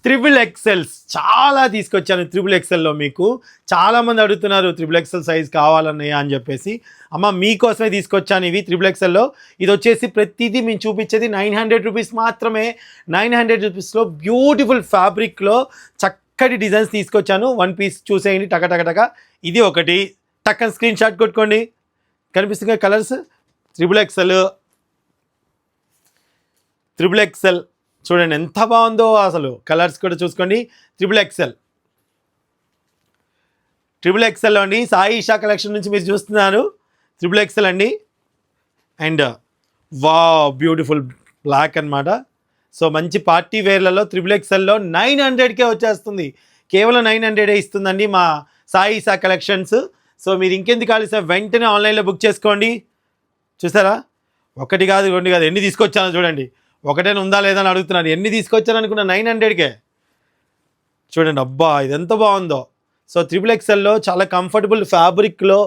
Triple excels చాలా తీసుకొచ్చాను. Triple ఎక్సెల్లో మీకు చాలామంది అడుగుతున్నారు త్రిబుల్ ఎక్సెల్ సైజ్ కావాలన్నయ్య అని చెప్పేసి. అమ్మ మీకోసమే తీసుకొచ్చాను ఇవి త్రిబుల్ ఎక్సెల్లో. ఇది వచ్చేసి ప్రతిదీ మేము చూపించేది 900 రూపీస్ మాత్రమే. 900 రూపీస్లో బ్యూటిఫుల్ ఫ్యాబ్రిక్లో చక్కటి డిజైన్స్ తీసుకొచ్చాను. వన్ పీస్ చూసేయండి టక టక టక. ఇది ఒకటి టక్కన స్క్రీన్ షాట్ కొట్టుకోండి. కనిపిస్తుంది కలర్స్. త్రిబుల్ ఎక్సెల్ చూడండి ఎంత బాగుందో అసలు. కలర్స్ కూడా చూసుకోండి. త్రిబుల్ ఎక్సెల్ అండి. సాయి ఈషా కలెక్షన్ నుంచి మీరు చూస్తున్నారు. త్రిబుల్ ఎక్సెల్ అండి. అండ్ బ్యూటిఫుల్ బ్లాక్ అనమాట. సో మంచి పార్టీ వేర్లలో త్రిబుల్ ఎక్సెల్లో 900కే వచ్చేస్తుంది. కేవలం 900 ఇస్తుందండి మా సాయి ఈషా కలెక్షన్స్. సో మీరు ఇంకెందుకు కావాలి వెంటనే ఆన్లైన్లో బుక్ చేసుకోండి. చూసారా, ఒకటి కాదు రెండు కాదు ఎన్ని తీసుకొచ్చానో చూడండి. ఒకటేనా ఉందా లేదా అని అడుగుతున్నాను. ఎన్ని తీసుకొచ్చాను అనుకున్నా 900కే. చూడండి అబ్బా ఇది ఎంత బాగుందో. సో త్రిబుల్ ఎక్సెల్లో చాలా కంఫర్టబుల్ ఫ్యాబ్రిక్లో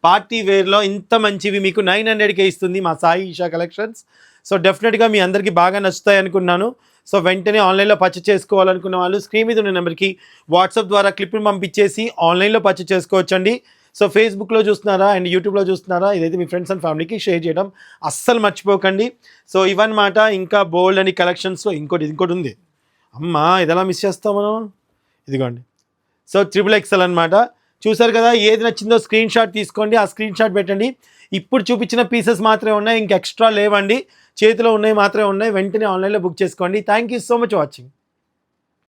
పార్టీ వేర్లో ఇంత మంచివి మీకు 900కే ఇస్తుంది మా సాయి ఈషా కలెక్షన్స్. సో డెఫినెట్గా మీ అందరికీ బాగా నచ్చుతాయి అనుకున్నాను. సో వెంటనే ఆన్లైన్లో పర్చేస్ చేసుకోవాలనుకున్న వాళ్ళు స్క్రీన్ మీద ఉన్న నెంబర్కి వాట్సాప్ ద్వారా క్లిప్ని పంపించేసి ఆన్లైన్లో పర్చేస్ చేసుకోవచ్చండి. సో ఫేస్బుక్లో చూస్తున్నారా అండ్ యూట్యూబ్లో చూస్తున్నారా, ఇదైతే మీ ఫ్రెండ్స్ అండ్ ఫ్యామిలీకి షేర్ చేయడం అస్సలు మర్చిపోకండి. సో ఇవన్నమాట. ఇంకా బోల్డ్ అని కలెక్షన్స్లో ఇంకోటి ఉంది. అమ్మా ఇది ఎలా మిస్ చేస్తాం మనం. ఇదిగోండి. సో త్రిబుల్ ఎక్సెల్ అనమాట. చూసారు కదా, ఏది నచ్చిందో స్క్రీన్ షాట్ తీసుకోండి. ఆ స్క్రీన్ షాట్ పెట్టండి. ఇప్పుడు చూపించిన పీసెస్ మాత్రమే ఉన్నాయి, ఇంక ఎక్స్ట్రా లేవండి. చేతిలో ఉన్నాయి మాత్రమే ఉన్నాయి. వెంటనే ఆన్లైన్లో బుక్ చేసుకోండి. Thank you so much watching.